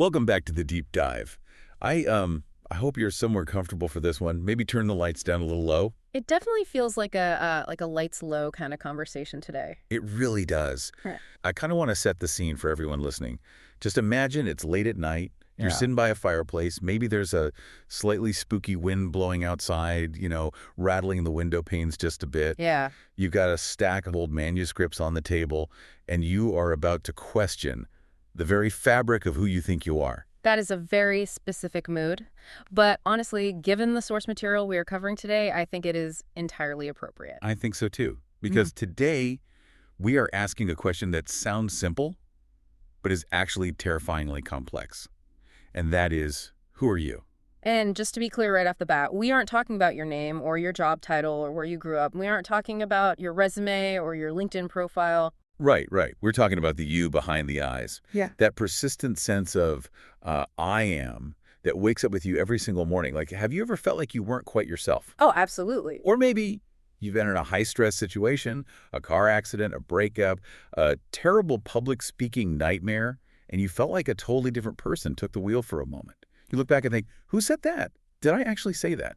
Welcome back to the deep dive. I hope you're somewhere comfortable for this one. Maybe turn the lights down a little low. It definitely feels like a lights low kind of conversation today. It really does. Right. I kind of want to set the scene for everyone listening. Just imagine it's late at night. You're Yeah. sitting by a fireplace. Maybe there's a slightly spooky wind blowing outside, rattling the window panes just a bit. Yeah. You've got a stack of old manuscripts on the table, and you are about to question the very fabric of who you think you are. That is a very specific mood. But honestly, given the source material we are covering today, I think it is entirely appropriate. I think so too. Because today, we are asking a question that sounds simple, but is actually terrifyingly complex. And that is, who are you? And just to be clear right off the bat, we aren't talking about your name or your job title or where you grew up. We aren't talking about your resume or your LinkedIn profile. Right. We're talking about the you behind the eyes. Yeah. That persistent sense of I am that wakes up with you every single morning. Like, have you ever felt like you weren't quite yourself? Oh, absolutely. Or maybe you've been in a high-stress situation, a car accident, a breakup, a terrible public speaking nightmare, and you felt like a totally different person took the wheel for a moment. You look back and think, who said that? Did I actually say that?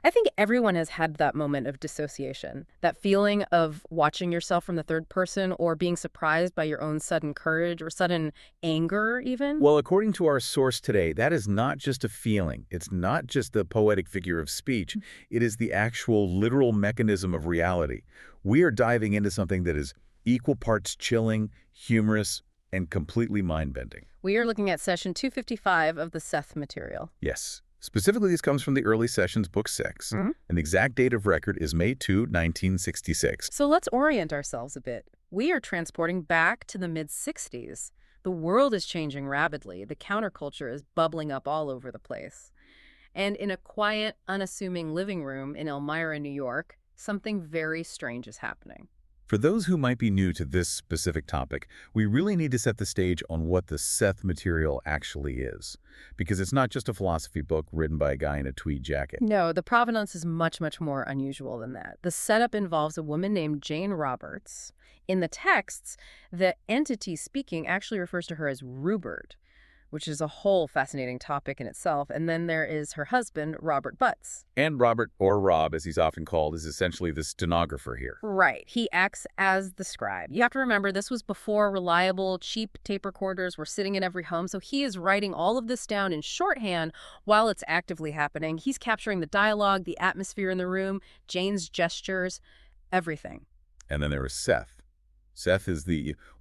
I think everyone has had that moment of dissociation, that feeling of watching yourself from the third person or being surprised by your own sudden courage or sudden anger even. Well, according to our source today, that is not just a feeling. It's not just the poetic figure of speech. It is the actual literal mechanism of reality. We are diving into something that is equal parts chilling, humorous, and completely mind-bending. We are looking at session 255 of the Seth Material. Yes. Specifically, this comes from the early sessions, Book 6, and the exact date of record is May 2, 1966. So let's orient ourselves a bit. We are transporting back to the mid-60s. The world is changing rapidly. The counterculture is bubbling up all over the place. And in a quiet, unassuming living room in Elmira, New York, something very strange is happening. For those who might be new to this specific topic, we really need to set the stage on what the Seth Material actually is, because it's not just a philosophy book written by a guy in a tweed jacket. No, the provenance is much, much more unusual than that. The setup involves a woman named Jane Roberts. In the texts, the entity speaking actually refers to her as Rupert, which is a whole fascinating topic in itself. And then there is her husband, Robert Butts. And Robert, or Rob as he's often called, is essentially the stenographer here. Right. He acts as the scribe. You have to remember, this was before reliable, cheap tape recorders were sitting in every home. So he is writing all of this down in shorthand while it's actively happening. He's capturing the dialogue, the atmosphere in the room, Jane's gestures, everything. And then there is Seth. Seth is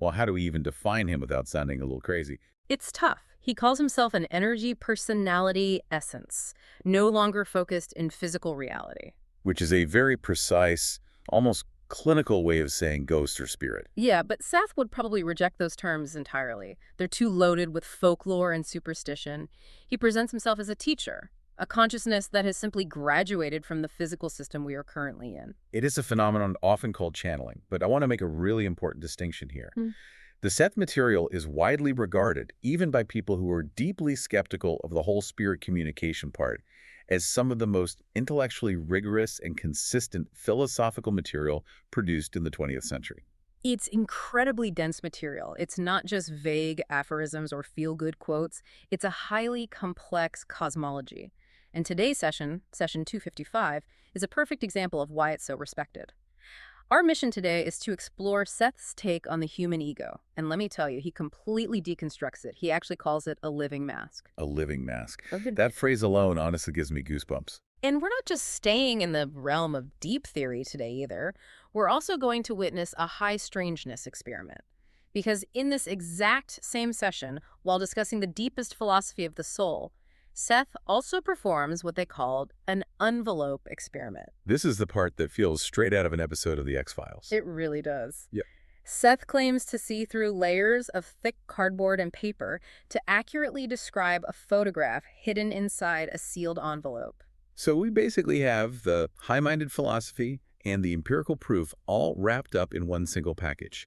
well, how do we even define him without sounding a little crazy? It's tough. He calls himself an energy personality essence, no longer focused in physical reality. Which is a very precise, almost clinical way of saying ghost or spirit. Yeah, but Seth would probably reject those terms entirely. They're too loaded with folklore and superstition. He presents himself as a teacher, a consciousness that has simply graduated from the physical system we are currently in. It is a phenomenon often called channeling, but I want to make a really important distinction here. The Seth Material is widely regarded, even by people who are deeply skeptical of the whole spirit communication part, as some of the most intellectually rigorous and consistent philosophical material produced in the 20th century. It's incredibly dense material. It's not just vague aphorisms or feel-good quotes. It's a highly complex cosmology. And today's session 255, is a perfect example of why it's so respected. Our mission today is to explore Seth's take on the human ego. And let me tell you, he completely deconstructs it. He actually calls it a living mask. A living mask. That phrase alone honestly gives me goosebumps. And we're not just staying in the realm of deep theory today either. We're also going to witness a high strangeness experiment. Because in this exact same session, while discussing the deepest philosophy of the soul, Seth also performs what they called an envelope experiment. This is the part that feels straight out of an episode of The X-Files. It really does. Yep. Seth claims to see through layers of thick cardboard and paper to accurately describe a photograph hidden inside a sealed envelope. So we basically have the high-minded philosophy and the empirical proof all wrapped up in one single package.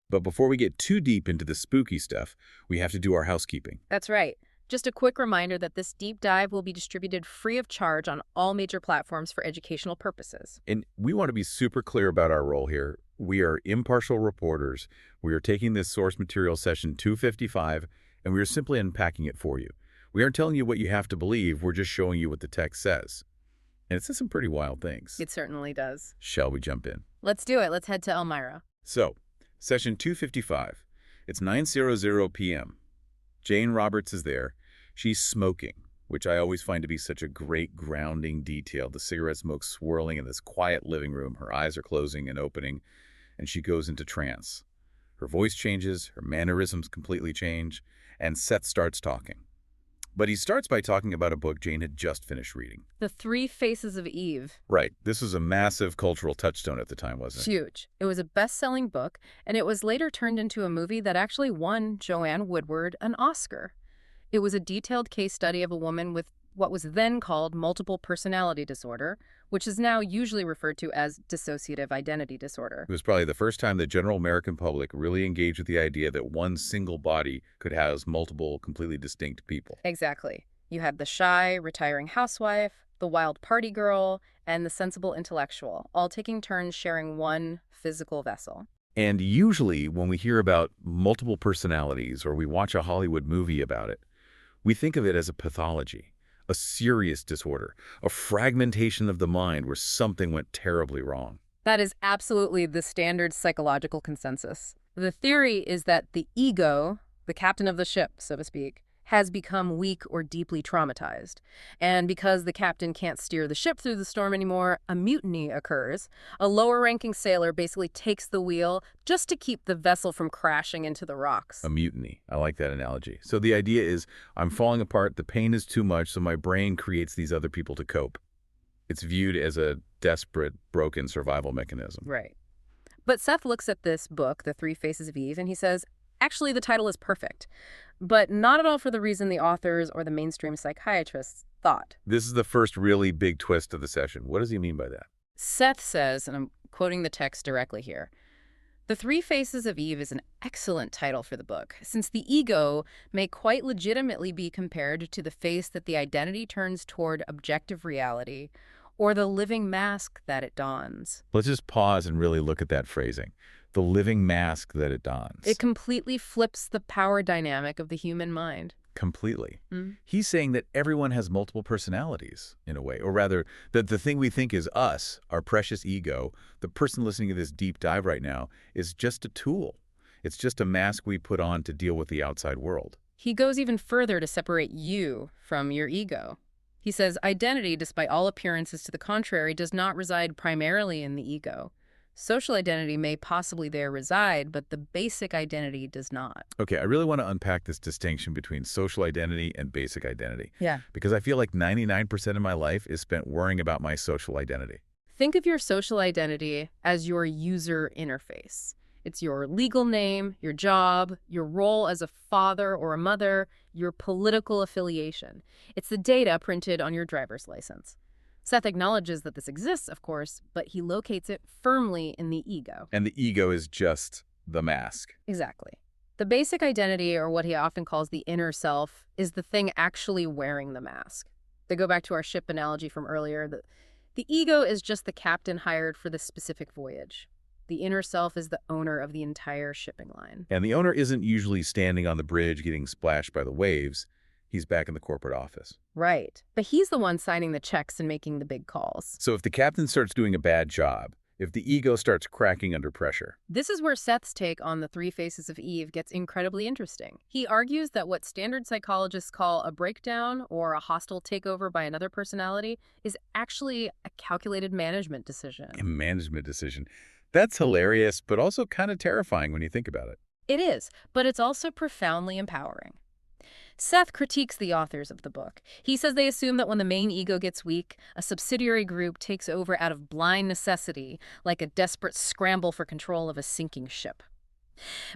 But before we get too deep into the spooky stuff, we have to do our housekeeping. That's right. Just a quick reminder that this deep dive will be distributed free of charge on all major platforms for educational purposes. And we want to be super clear about our role here. We are impartial reporters. We are taking this source material session 255 and we are simply unpacking it for you. We aren't telling you what you have to believe, we're just showing you what the text says. And it says some pretty wild things. It certainly does. Shall we jump in? Let's do it. Let's head to Elmira. So, session 255. It's 9:00 p.m. Jane Roberts is there. She's smoking, which I always find to be such a great grounding detail. The cigarette smoke swirling in this quiet living room. Her eyes are closing and opening, and she goes into trance. Her voice changes, her mannerisms completely change, and Seth starts talking. But he starts by talking about a book Jane had just finished reading. The Three Faces of Eve. Right. This was a massive cultural touchstone at the time, wasn't it? Huge. It was a best-selling book, and it was later turned into a movie that actually won Joanne Woodward an Oscar. It was a detailed case study of a woman with what was then called multiple personality disorder, which is now usually referred to as dissociative identity disorder. It was probably the first time the general American public really engaged with the idea that one single body could house multiple, completely distinct people. Exactly. You had the shy, retiring housewife, the wild party girl, and the sensible intellectual, all taking turns sharing one physical vessel. And usually when we hear about multiple personalities or we watch a Hollywood movie about it, we think of it as a pathology, a serious disorder, a fragmentation of the mind where something went terribly wrong. That is absolutely the standard psychological consensus. The theory is that the ego, the captain of the ship, so to speak, has become weak or deeply traumatized. And because the captain can't steer the ship through the storm anymore, a mutiny occurs. A lower-ranking sailor basically takes the wheel just to keep the vessel from crashing into the rocks. A mutiny. I like that analogy. So the idea is I'm falling apart, the pain is too much, so my brain creates these other people to cope. It's viewed as a desperate, broken survival mechanism. Right. But Seth looks at this book, The Three Faces of Eve, and he says, actually, the title is perfect, but not at all for the reason the authors or the mainstream psychiatrists thought. This is the first really big twist of the session. What does he mean by that? Seth says, and I'm quoting the text directly here, The Three Faces of Eve is an excellent title for the book, since the ego may quite legitimately be compared to the face that the identity turns toward objective reality, or the living mask that it dons. Let's just pause and really look at that phrasing. The living mask that it dons. It completely flips the power dynamic of the human mind. Completely. He's saying that everyone has multiple personalities, in a way. Or rather, that the thing we think is us, our precious ego, the person listening to this deep dive right now, is just a tool. It's just a mask we put on to deal with the outside world. He goes even further to separate you from your ego. He says identity, despite all appearances to the contrary, does not reside primarily in the ego. Social identity may possibly there reside, but the basic identity does not. Okay, I really want to unpack this distinction between social identity and basic identity. Yeah. Because I feel like 99% of my life is spent worrying about my social identity. Think of your social identity as your user interface. It's your legal name, your job, your role as a father or a mother, your political affiliation. It's the data printed on your driver's license. Seth acknowledges that this exists, of course, but he locates it firmly in the ego. And the ego is just the mask. Exactly. The basic identity, or what he often calls the inner self, is the thing actually wearing the mask. To go back to our ship analogy from earlier, the ego is just the captain hired for this specific voyage. The inner self is the owner of the entire shipping line. And the owner isn't usually standing on the bridge getting splashed by the waves. He's back in the corporate office. Right. But he's the one signing the checks and making the big calls. So if the captain starts doing a bad job, if the ego starts cracking under pressure. This is where Seth's take on the Three Faces of Eve gets incredibly interesting. He argues that what standard psychologists call a breakdown or a hostile takeover by another personality is actually a calculated management decision. A management decision. That's hilarious, but also kind of terrifying when you think about it. It is, but it's also profoundly empowering. Seth critiques the authors of the book. He says they assume that when the main ego gets weak, a subsidiary group takes over out of blind necessity, like a desperate scramble for control of a sinking ship.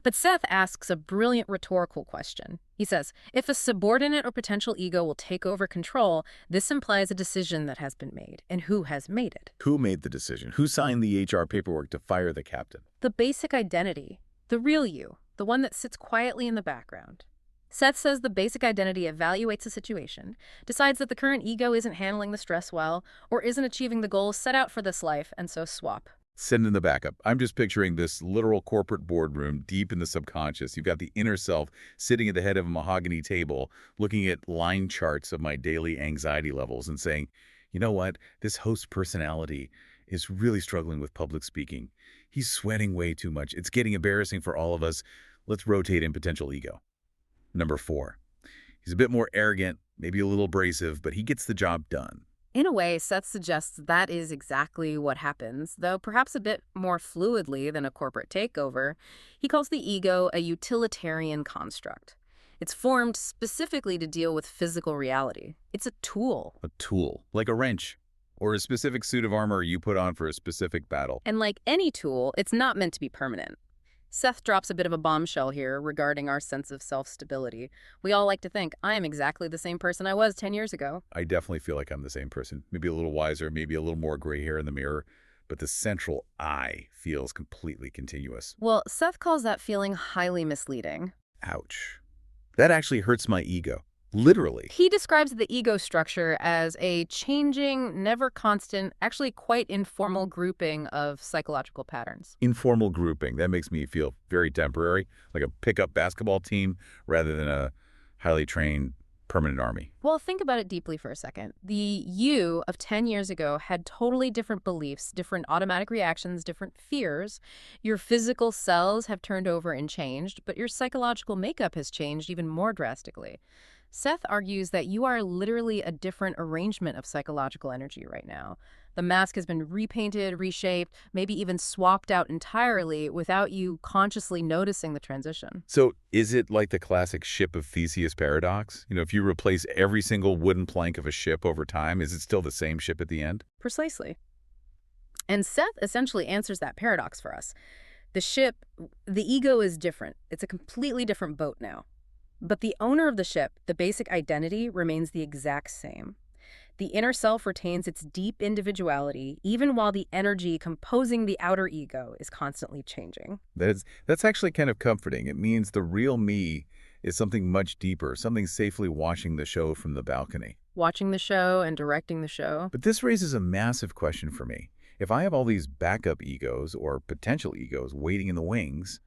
But Seth asks a brilliant rhetorical question. He says, if a subordinate or potential ego will take over control, this implies a decision that has been made. And who has made it? Who made the decision? Who signed the HR paperwork to fire the captain? The basic identity, the real you, the one that sits quietly in the background. Seth says the basic identity evaluates a situation, decides that the current ego isn't handling the stress well, or isn't achieving the goals set out for this life, and so swap. Send in the backup. I'm just picturing this literal corporate boardroom deep in the subconscious. You've got the inner self sitting at the head of a mahogany table, looking at line charts of my daily anxiety levels and saying, you know what? This host personality is really struggling with public speaking. He's sweating way too much. It's getting embarrassing for all of us. Let's rotate in potential ego. Number 4. He's a bit more arrogant, maybe a little abrasive, but he gets the job done. In a way, Seth suggests that is exactly what happens, though perhaps a bit more fluidly than a corporate takeover. He calls the ego a utilitarian construct. It's formed specifically to deal with physical reality. It's a tool. A tool, like a wrench, or a specific suit of armor you put on for a specific battle. And like any tool, it's not meant to be permanent. Seth drops a bit of a bombshell here regarding our sense of self-stability. We all like to think, I am exactly the same person I was 10 years ago. I definitely feel like I'm the same person. Maybe a little wiser, maybe a little more gray hair in the mirror, but the central I feels completely continuous. Well, Seth calls that feeling highly misleading. Ouch. That actually hurts my ego. Literally. He describes the ego structure as a changing, never constant, actually quite informal grouping of psychological patterns. Informal grouping. That makes me feel very temporary, like a pickup basketball team rather than a highly trained permanent army. Well, think about it deeply for a second. The you of 10 years ago had totally different beliefs, different automatic reactions, different fears. Your physical cells have turned over and changed, but your psychological makeup has changed even more drastically. Seth argues that you are literally a different arrangement of psychological energy right now. The mask has been repainted, reshaped, maybe even swapped out entirely without you consciously noticing the transition. So is it like the classic ship of Theseus paradox? If you replace every single wooden plank of a ship over time, is it still the same ship at the end? Precisely. And Seth essentially answers that paradox for us. The ego is different. It's a completely different boat now. But the owner of the ship, the basic identity, remains the exact same. The inner self retains its deep individuality, even while the energy composing the outer ego is constantly changing. That's actually kind of comforting. It means the real me is something much deeper, something safely watching the show from the balcony. Watching the show and directing the show. But this raises a massive question for me. If I have all these backup egos or potential egos waiting in the wings,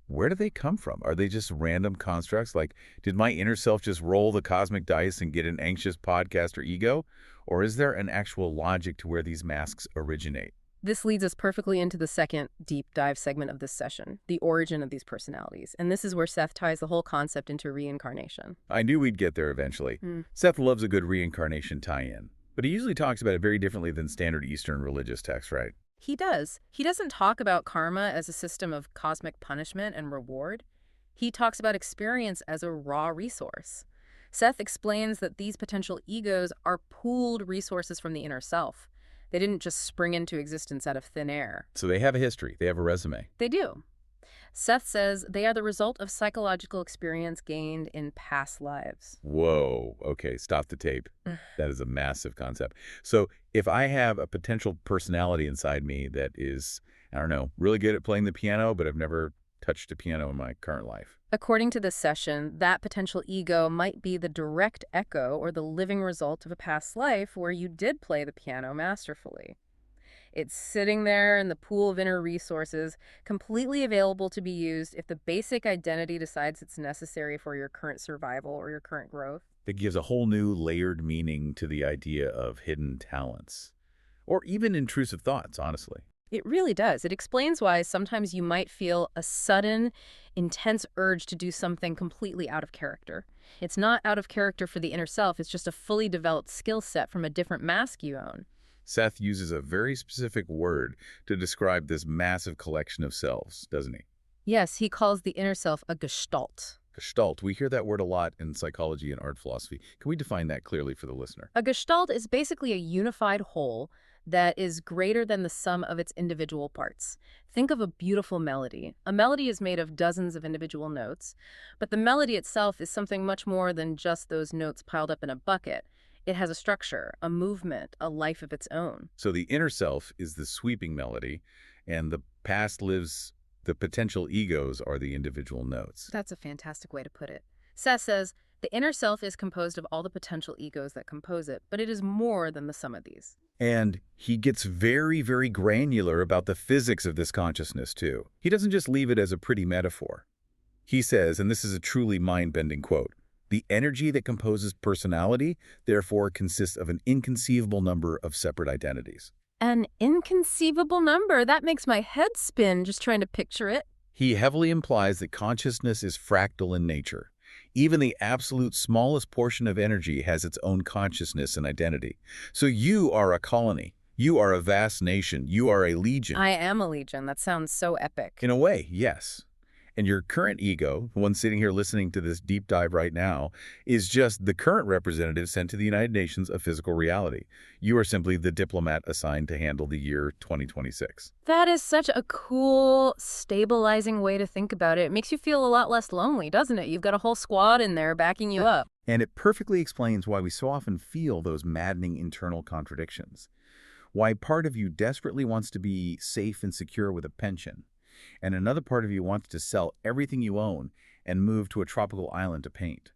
where do they come from? Are they just random constructs? Like, did my inner self just roll the cosmic dice and get an anxious podcaster ego? Or is there an actual logic to where these masks originate? This leads us perfectly into the second deep dive segment of this session, the origin of these personalities. And this is where Seth ties the whole concept into reincarnation. I knew we'd get there eventually. Seth loves a good reincarnation tie-in, but he usually talks about it very differently than standard Eastern religious texts, right? He does. He doesn't talk about karma as a system of cosmic punishment and reward. He talks about experience as a raw resource. Seth explains that these potential egos are pooled resources from the inner self. They didn't just spring into existence out of thin air. So they have a history. They have a resume. They do. Seth says they are the result of psychological experience gained in past lives. Whoa. Okay, stop the tape. That is a massive concept. So if I have a potential personality inside me that is, I don't know, really good at playing the piano, but I've never touched a piano in my current life. According to this session, that potential ego might be the direct echo or the living result of a past life where you did play the piano masterfully. It's sitting there in the pool of inner resources, completely available to be used if the basic identity decides it's necessary for your current survival or your current growth. It gives a whole new layered meaning to the idea of hidden talents, or even intrusive thoughts, honestly. It really does. It explains why sometimes you might feel a sudden, intense urge to do something completely out of character. It's not out of character for the inner self, it's just a fully developed skill set from a different mask you own. Seth uses a very specific word to describe this massive collection of selves, doesn't he? Yes, he calls the inner self a gestalt. Gestalt. We hear that word a lot in psychology and art philosophy. Can we define that clearly for the listener? A gestalt is basically a unified whole that is greater than the sum of its individual parts. Think of a beautiful melody. A melody is made of dozens of individual notes, but the melody itself is something much more than just those notes piled up in a bucket. It has a structure, a movement, a life of its own. So the inner self is the sweeping melody, and the past lives, the potential egos are the individual notes. That's a fantastic way to put it. Seth says, The inner self is composed of all the potential egos that compose it, but it is more than the sum of these. And he gets very, very granular about the physics of this consciousness, too. He doesn't just leave it as a pretty metaphor. He says, and this is a truly mind-bending quote, "The energy that composes personality, therefore, consists of an inconceivable number of separate identities." An inconceivable number. That makes my head spin just trying to picture it. He heavily implies that consciousness is fractal in nature. Even the absolute smallest portion of energy has its own consciousness and identity. So you are a colony. You are a vast nation. You are a legion. I am a legion. That sounds so epic. In a way, yes. And your current ego, the one sitting here listening to this deep dive right now, is just the current representative sent to the United Nations of physical reality. You are simply the diplomat assigned to handle the year 2026. That is such a cool, stabilizing way to think about it. It makes you feel a lot less lonely, doesn't it? You've got a whole squad in there backing you up. And it perfectly explains why we so often feel those maddening internal contradictions. Why part of you desperately wants to be safe and secure with a pension, and another part of you wants to sell everything you own and move to a tropical island to paint.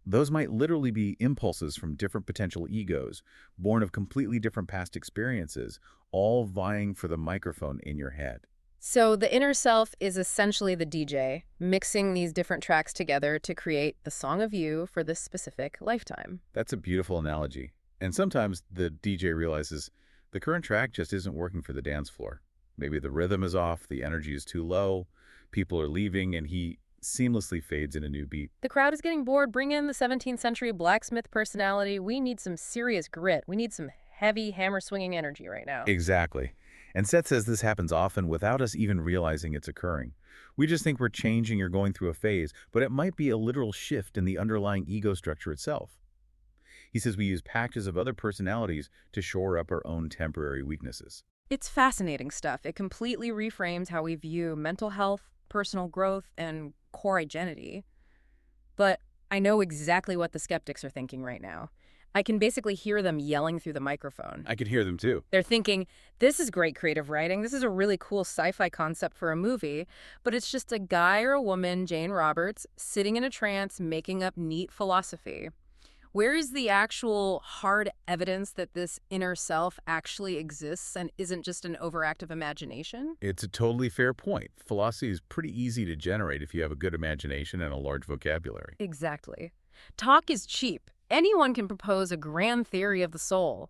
Those might literally be impulses from different potential egos, born of completely different past experiences, all vying for the microphone in your head. So the inner self is essentially the DJ, mixing these different tracks together to create the song of you for this specific lifetime. That's a beautiful analogy. And sometimes the DJ realizes the current track just isn't working for the dance floor. Maybe the rhythm is off, the energy is too low, people are leaving, and he seamlessly fades in a new beat. The crowd is getting bored. Bring in the 17th century blacksmith personality. We need some serious grit. We need some heavy hammer-swinging energy right now. Exactly. And Seth says this happens often without us even realizing it's occurring. We just think we're changing or going through a phase, but it might be a literal shift in the underlying ego structure itself. He says we use patches of other personalities to shore up our own temporary weaknesses. It's fascinating stuff. It completely reframes how we view mental health, personal growth, and core identity. But I know exactly what the skeptics are thinking right now. I can basically hear them yelling through the microphone. I can hear them too. They're thinking, this is great creative writing. This is a really cool sci-fi concept for a movie. But it's just a guy or a woman, Jane Roberts, sitting in a trance making up neat philosophy. Where is the actual hard evidence that this inner self actually exists and isn't just an overactive imagination? It's a totally fair point. Philosophy is pretty easy to generate if you have a good imagination and a large vocabulary. Exactly. Talk is cheap. Anyone can propose a grand theory of the soul.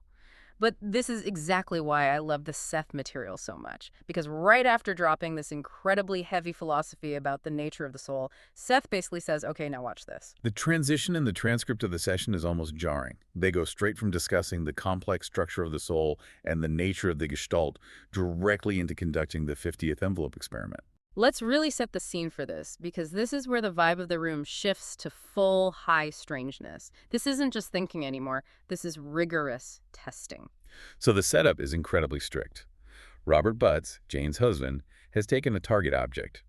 But this is exactly why I love the Seth Material so much. Because right after dropping this incredibly heavy philosophy about the nature of the soul, Seth basically says, okay, now watch this. The transition in the transcript of the session is almost jarring. They go straight from discussing the complex structure of the soul and the nature of the gestalt directly into conducting the 50th envelope experiment. Let's really set the scene for this, because this is where the vibe of the room shifts to full high strangeness. This isn't just thinking anymore. This is rigorous testing. So the setup is incredibly strict. Robert Butts, Jane's husband, has taken a target object.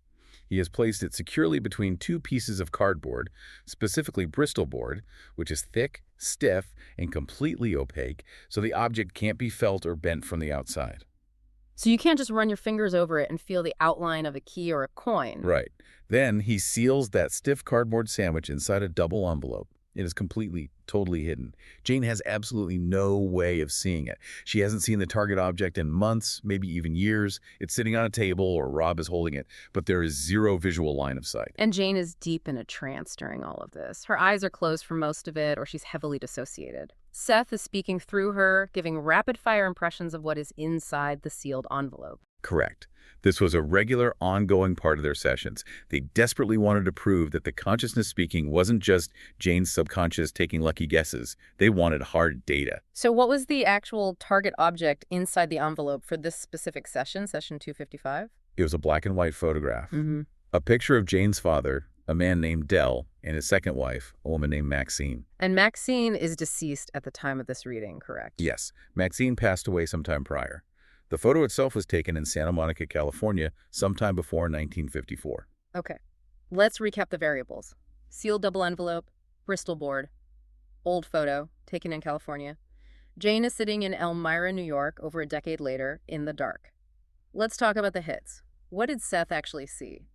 He has placed it securely between two pieces of cardboard, specifically Bristol board, which is thick, stiff, and completely opaque, so the object can't be felt or bent from the outside. So you can't just run your fingers over it and feel the outline of a key or a coin. Right. Then he seals that stiff cardboard sandwich inside a double envelope. It is completely, totally hidden. Jane has absolutely no way of seeing it. She hasn't seen the target object in months, maybe even years. It's sitting on a table or Rob is holding it, but there is zero visual line of sight. And Jane is deep in a trance during all of this. Her eyes are closed for most of it, or she's heavily dissociated. Seth is speaking through her, giving rapid-fire impressions of what is inside the sealed envelope. Correct. This was a regular, ongoing part of their sessions. They desperately wanted to prove that the consciousness speaking wasn't just Jane's subconscious taking lucky guesses. They wanted hard data. So what was the actual target object inside the envelope for this specific session, session 255? It was a black and white photograph. Mm-hmm. A picture of Jane's father, a man named Dell, and his second wife, a woman named Maxine. And Maxine is deceased at the time of this reading, correct? Yes, Maxine passed away sometime prior. The photo itself was taken in Santa Monica, California, sometime before 1954. Okay. Let's recap the variables. Sealed double envelope, Bristol board, old photo, taken in California. Jane is sitting in Elmira, New York, over a decade later, in the dark. Let's talk about the hits. What did Seth actually see?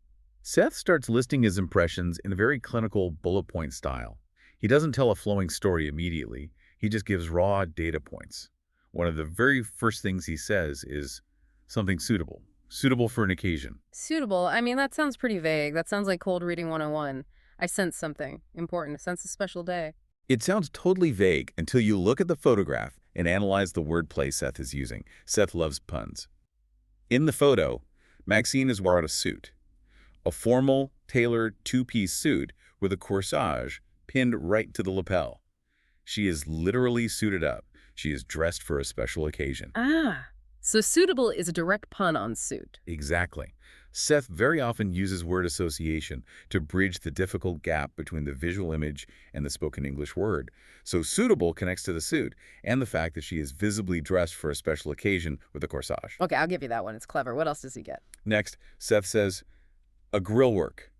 Seth starts listing his impressions in a very clinical bullet point style. He doesn't tell a flowing story immediately. He just gives raw data points. One of the very first things he says is something suitable. Suitable for an occasion. Suitable? I mean, that sounds pretty vague. That sounds like cold reading 101. I sense something important. I sense a special day. It sounds totally vague until you look at the photograph and analyze the wordplay Seth is using. Seth loves puns. In the photo, Maxine is wearing a suit. A formal, tailored two-piece suit with a corsage pinned right to the lapel. She is literally suited up. She is dressed for a special occasion. Ah, so suitable is a direct pun on suit. Exactly. Seth very often uses word association to bridge the difficult gap between the visual image and the spoken English word. So suitable connects to the suit and the fact that she is visibly dressed for a special occasion with a corsage. Okay, I'll give you that one. It's clever. What else does he get? Next, Seth says, a grill work.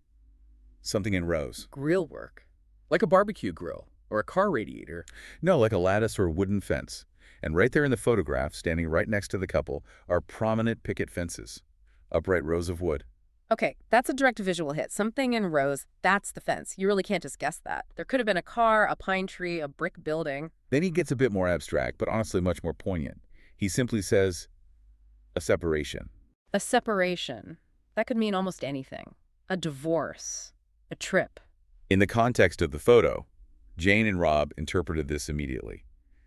Something in rows. Grill work. Like a barbecue grill or a car radiator. No, like a lattice or wooden fence. And right there in the photograph, standing right next to the couple, are prominent picket fences. Upright rows of wood. Okay, that's a direct visual hit. Something in rows, that's the fence. You really can't just guess that. There could have been a car, a pine tree, a brick building. Then he gets a bit more abstract, but honestly much more poignant. He simply says, a separation. A separation. That could mean almost anything. A divorce. A trip. In the context of the photo, Jane and Rob interpreted this immediately.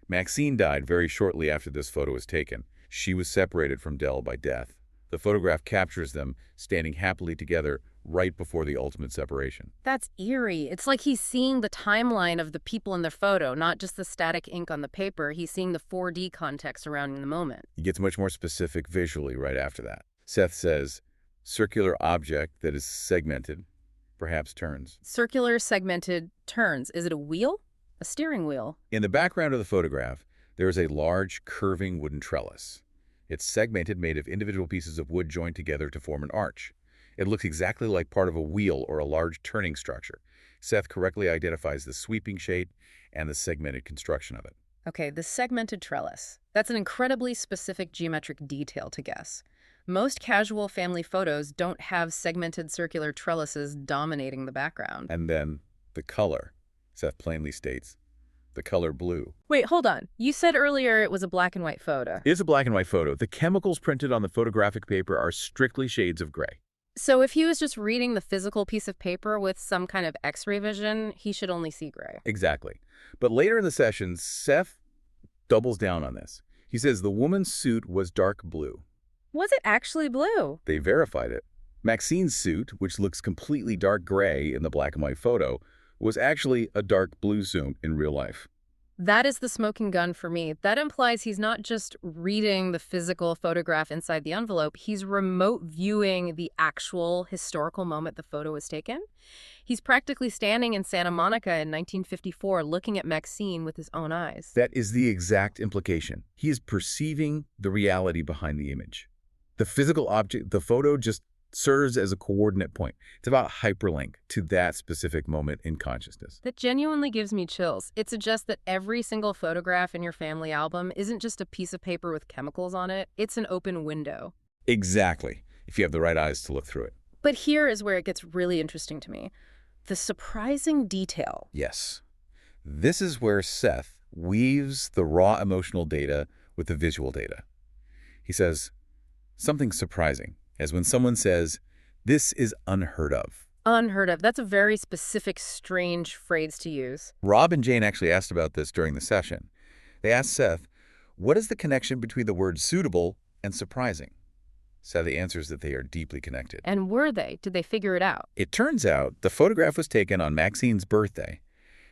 Maxine died very shortly after this photo was taken. She was separated from Dell by death. The photograph captures them standing happily together right before the ultimate separation. That's eerie. It's like he's seeing the timeline of the people in the photo, not just the static ink on the paper. He's seeing the 4D context surrounding the moment. He gets much more specific visually right after that. Seth says, circular object that is segmented, perhaps turns. Circular, segmented, turns. Is it a wheel? A steering wheel. In the background of the photograph, there is a large, curving wooden trellis. It's segmented, made of individual pieces of wood joined together to form an arch. It looks exactly like part of a wheel or a large turning structure. Seth correctly identifies the sweeping shape and the segmented construction of it. Okay, the segmented trellis. That's an incredibly specific geometric detail to guess. Most casual family photos don't have segmented circular trellises dominating the background. And then the color, Seth plainly states, the color blue. Wait, hold on. You said earlier it was a black and white photo. It's a black and white photo. The chemicals printed on the photographic paper are strictly shades of gray. So if he was just reading the physical piece of paper with some kind of X-ray vision, he should only see gray. Exactly. But later in the session, Seth doubles down on this. He says the woman's suit was dark blue. Was it actually blue? They verified it. Maxine's suit, which looks completely dark gray in the black and white photo, was actually a dark blue suit in real life. That is the smoking gun for me. That implies he's not just reading the physical photograph inside the envelope, he's remote viewing the actual historical moment the photo was taken. He's practically standing in Santa Monica in 1954 looking at Maxine with his own eyes. That is the exact implication. He is perceiving the reality behind the image. The physical object, the photo, just serves as a coordinate point. It's about hyperlink to that specific moment in consciousness. That genuinely gives me chills. It suggests that every single photograph in your family album isn't just a piece of paper with chemicals on it. It's an open window. Exactly, if you have the right eyes to look through it. But here is where it gets really interesting to me. The surprising detail. Yes. This is where Seth weaves the raw emotional data with the visual data. He says, something surprising, as when someone says, this is unheard of. Unheard of. That's a very specific, strange phrase to use. Rob and Jane actually asked about this during the session. They asked Seth, what is the connection between the words suitable and surprising? Seth answers that they are deeply connected. And were they? Did they figure it out? It turns out the photograph was taken on Maxine's birthday.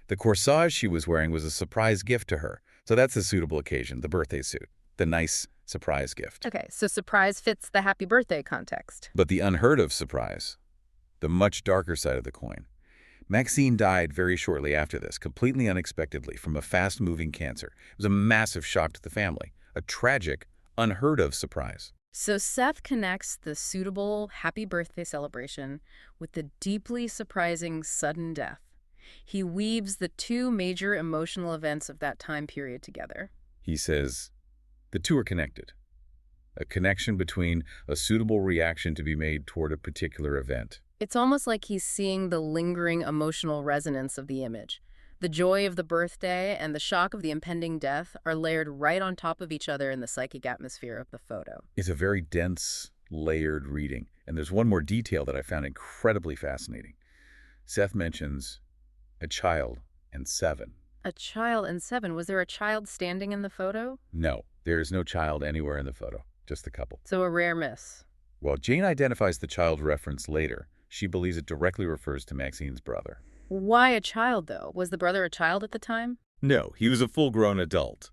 The corsage she was wearing was a surprise gift to her. So that's the suitable occasion, the birthday suit, the nice surprise gift. Okay, so surprise fits the happy birthday context. But the unheard of surprise, the much darker side of the coin. Maxine died very shortly after this, completely unexpectedly, from a fast-moving cancer. It was a massive shock to the family, a tragic, unheard of surprise. So Seth connects the suitable happy birthday celebration with the deeply surprising sudden death. He weaves the two major emotional events of that time period together. He says, the two are connected. A connection between a suitable reaction to be made toward a particular event. It's almost like he's seeing the lingering emotional resonance of the image. The joy of the birthday and the shock of the impending death are layered right on top of each other in the psychic atmosphere of the photo. It's a very dense, layered reading. And there's one more detail that I found incredibly fascinating. Seth mentions a child and 7. A child and 7. Was there a child standing in the photo? No, there is no child anywhere in the photo, just the couple. So a rare miss. While Jane identifies the child reference later, she believes it directly refers to Maxine's brother. Why a child, though? Was the brother a child at the time? No, he was a full-grown adult.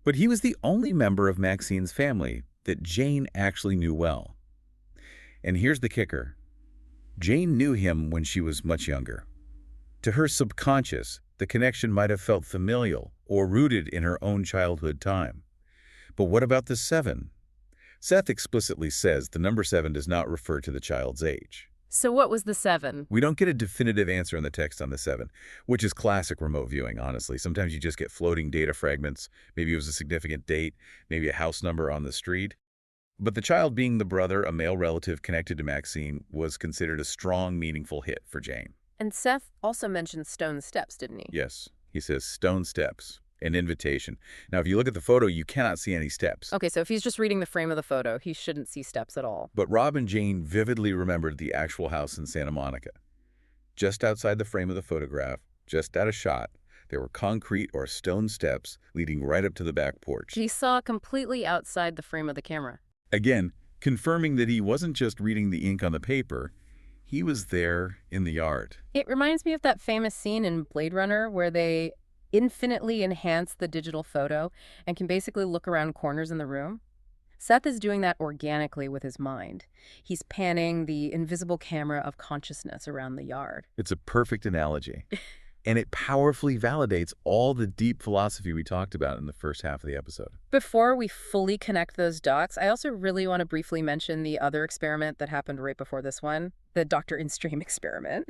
But he was the only member of Maxine's family that Jane actually knew well. And here's the kicker. Jane knew him when she was much younger. To her subconscious, the connection might have felt familial or rooted in her own childhood time. But what about the 7? Seth explicitly says the number 7 does not refer to the child's age. So what was the 7? We don't get a definitive answer in the text on the 7, which is classic remote viewing, honestly. Sometimes you just get floating data fragments. Maybe it was a significant date, maybe a house number on the street. But the child being the brother, a male relative connected to Maxine, was considered a strong, meaningful hit for Jane. And Seth also mentioned stone steps, didn't he? Yes, he says stone steps, an invitation. Now, if you look at the photo, you cannot see any steps. Okay, so if he's just reading the frame of the photo, he shouldn't see steps at all. But Rob and Jane vividly remembered the actual house in Santa Monica. Just outside the frame of the photograph, just out of shot, there were concrete or stone steps leading right up to the back porch. He saw completely outside the frame of the camera. Again, confirming that he wasn't just reading the ink on the paper, he was there in the yard. It reminds me of that famous scene in Blade Runner where they infinitely enhance the digital photo and can basically look around corners in the room. Seth is doing that organically with his mind. He's panning the invisible camera of consciousness around the yard. It's a perfect analogy. And it powerfully validates all the deep philosophy we talked about in the first half of the episode. Before we fully connect those dots, I also really want to briefly mention the other experiment that happened right before this one, the Dr. In-Stream experiment,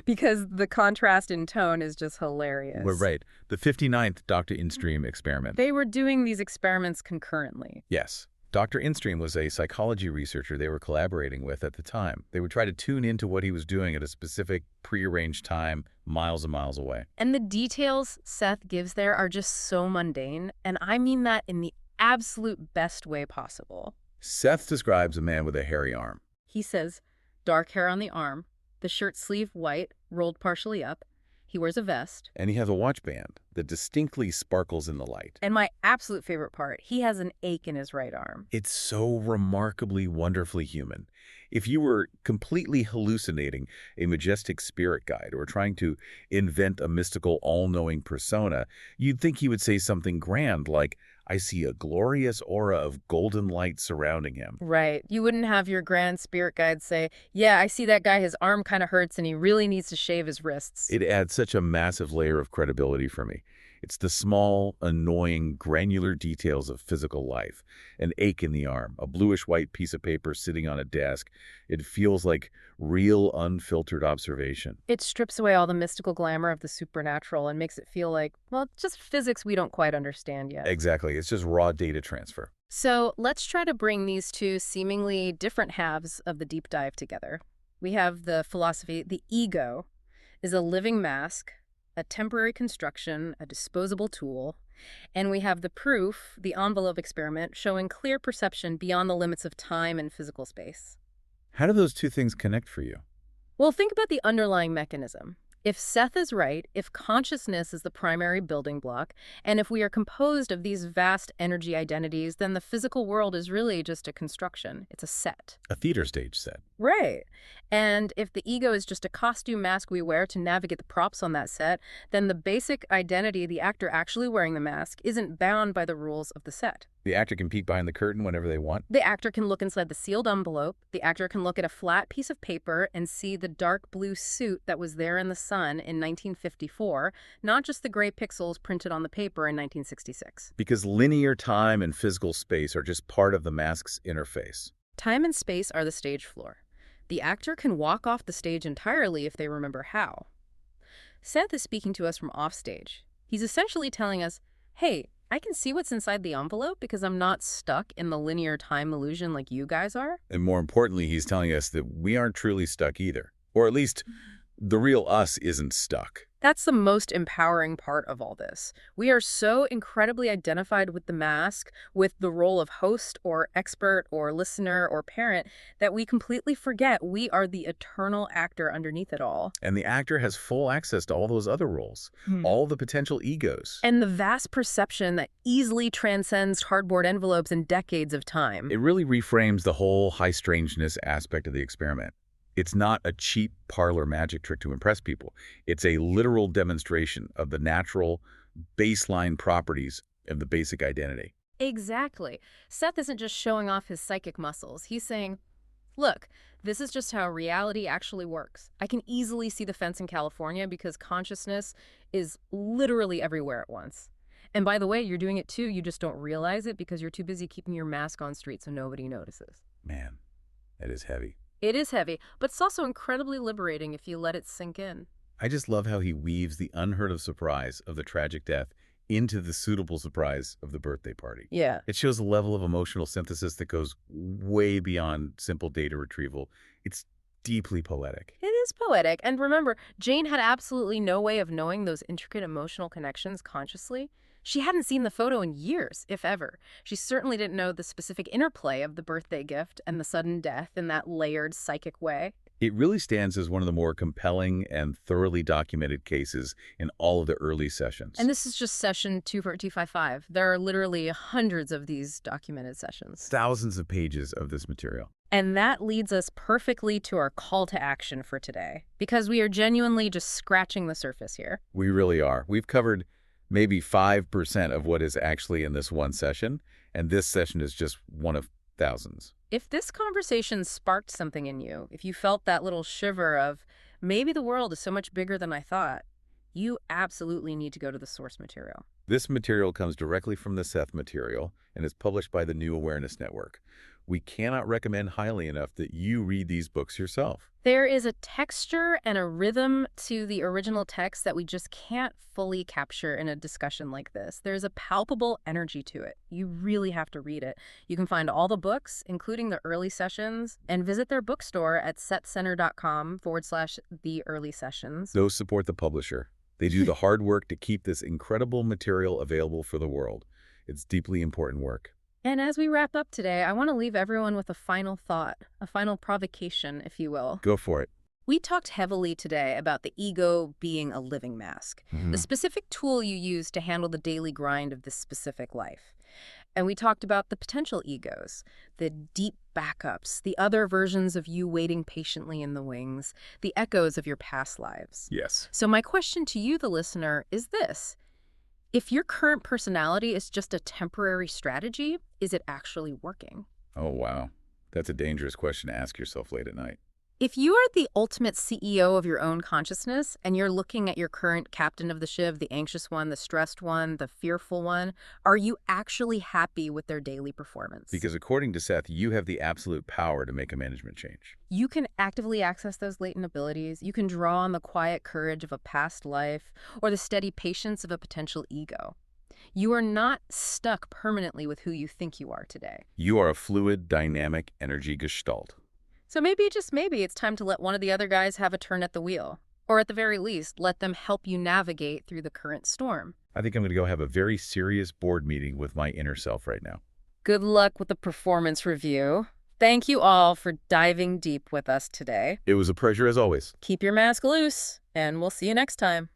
because the contrast in tone is just hilarious. We're right. The 59th Dr. In-Stream experiment. They were doing these experiments concurrently. Yes. Dr. In-Stream was a psychology researcher they were collaborating with at the time. They would try to tune into what he was doing at a specific prearranged time miles and miles away. And the details Seth gives there are just so mundane, and I mean that in the absolute best way possible. Seth describes a man with a hairy arm. He says, dark hair on the arm, the shirt sleeve white, rolled partially up. He wears a vest. And he has a watch band that distinctly sparkles in the light. And my absolute favorite part, he has an ache in his right arm. It's so remarkably, wonderfully human. If you were completely hallucinating a majestic spirit guide or trying to invent a mystical, all-knowing persona, you'd think he would say something grand like, I see a glorious aura of golden light surrounding him. Right. You wouldn't have your grand spirit guide say, yeah, I see that guy, his arm kind of hurts and he really needs to shave his wrists. It adds such a massive layer of credibility for me. It's the small, annoying, granular details of physical life. An ache in the arm, a bluish-white piece of paper sitting on a desk. It feels like real, unfiltered observation. It strips away all the mystical glamour of the supernatural and makes it feel like, well, just physics we don't quite understand yet. Exactly. It's just raw data transfer. So let's try to bring these two seemingly different halves of the deep dive together. We have the philosophy, the ego is a living mask, a temporary construction, a disposable tool, and we have the proof, the envelope experiment, showing clear perception beyond the limits of time and physical space. How do those two things connect for you? Well, think about the underlying mechanism. If Seth is right, if consciousness is the primary building block, and if we are composed of these vast energy identities, then the physical world is really just a construction. It's a set. A theater stage set. Right. And if the ego is just a costume mask we wear to navigate the props on that set, then the basic identity, the actor actually wearing the mask, isn't bound by the rules of the set. The actor can peek behind the curtain whenever they want. The actor can look inside the sealed envelope. The actor can look at a flat piece of paper and see the dark blue suit that was there in the sun in 1954, not just the gray pixels printed on the paper in 1966. Because linear time and physical space are just part of the mask's interface. Time and space are the stage floor. The actor can walk off the stage entirely if they remember how. Seth is speaking to us from offstage. He's essentially telling us, hey, I can see what's inside the envelope because I'm not stuck in the linear time illusion like you guys are. And more importantly, he's telling us that we aren't truly stuck either. Or at least, the real us isn't stuck. That's the most empowering part of all this. We are so incredibly identified with the mask, with the role of host or expert or listener or parent, that we completely forget we are the eternal actor underneath it all. And the actor has full access to all those other roles, all the potential egos. And the vast perception that easily transcends cardboard envelopes and decades of time. It really reframes the whole high strangeness aspect of the experiment. It's not a cheap parlor magic trick to impress people. It's a literal demonstration of the natural baseline properties of the basic identity. Exactly. Seth isn't just showing off his psychic muscles. He's saying, look, this is just how reality actually works. I can easily see the fence in California because consciousness is literally everywhere at once. And by the way, you're doing it too. You just don't realize it because you're too busy keeping your mask on street so nobody notices. Man, that is heavy. It is heavy, but it's also incredibly liberating if you let it sink in. I just love how he weaves the unheard of surprise of the tragic death into the suitable surprise of the birthday party. Yeah. It shows a level of emotional synthesis that goes way beyond simple data retrieval. It's deeply poetic. It is poetic. And remember, Jane had absolutely no way of knowing those intricate emotional connections consciously. She hadn't seen the photo in years, if ever. She certainly didn't know the specific interplay of the birthday gift and the sudden death in that layered psychic way. It really stands as one of the more compelling and thoroughly documented cases in all of the early sessions. And this is just session 255. There are literally hundreds of these documented sessions. Thousands of pages of this material. And that leads us perfectly to our call to action for today, because we are genuinely just scratching the surface here. We really are. We've covered maybe 5% of what is actually in this one session, and this session is just one of thousands. If this conversation sparked something in you, if you felt that little shiver of, maybe the world is so much bigger than I thought, you absolutely need to go to the source material. This material comes directly from the Seth Material and is published by the New Awareness Network. We cannot recommend highly enough that you read these books yourself. There is a texture and a rhythm to the original text that we just can't fully capture in a discussion like this. There's a palpable energy to it. You really have to read it. You can find all the books, including the early sessions, and visit their bookstore at setcenter.com/the early sessions. Those support the publisher. They do the hard work to keep this incredible material available for the world. It's deeply important work. And as we wrap up today, I want to leave everyone with a final thought, a final provocation, if you will. Go for it. We talked heavily today about the ego being a living mask, the specific tool you use to handle the daily grind of this specific life. And we talked about the potential egos, the deep backups, the other versions of you waiting patiently in the wings, the echoes of your past lives. Yes. So my question to you, the listener, is this. If your current personality is just a temporary strategy, is it actually working? Oh, wow. That's a dangerous question to ask yourself late at night. If you are the ultimate CEO of your own consciousness and you're looking at your current captain of the ship, the anxious one, the stressed one, the fearful one, are you actually happy with their daily performance? Because according to Seth, you have the absolute power to make a management change. You can actively access those latent abilities. You can draw on the quiet courage of a past life or the steady patience of a potential ego. You are not stuck permanently with who you think you are today. You are a fluid, dynamic energy gestalt. So maybe, just maybe, it's time to let one of the other guys have a turn at the wheel. Or at the very least, let them help you navigate through the current storm. I think I'm going to go have a very serious board meeting with my inner self right now. Good luck with the performance review. Thank you all for diving deep with us today. It was a pleasure as always. Keep your mask loose, and we'll see you next time.